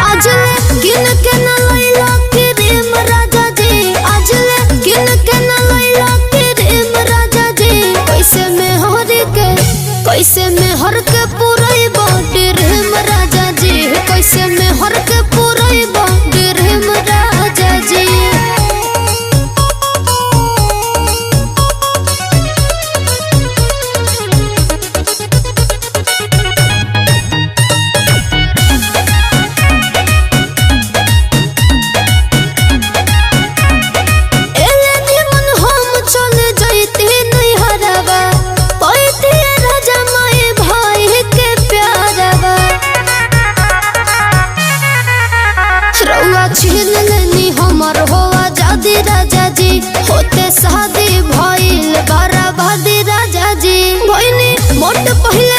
आजले किन के न लैला के रेम राजा जी, आजले किन के न लैला के रेम राजा जी। कैसे में हर के पूराई बाटे रेम राजा जी, कैसे में हर के पूराई बाटे रेम राजा जी। छीन लेनी हमर हो आजादी राजा जी, होते शादी भइल बराबादी राजा जी। भइनी मोट पहले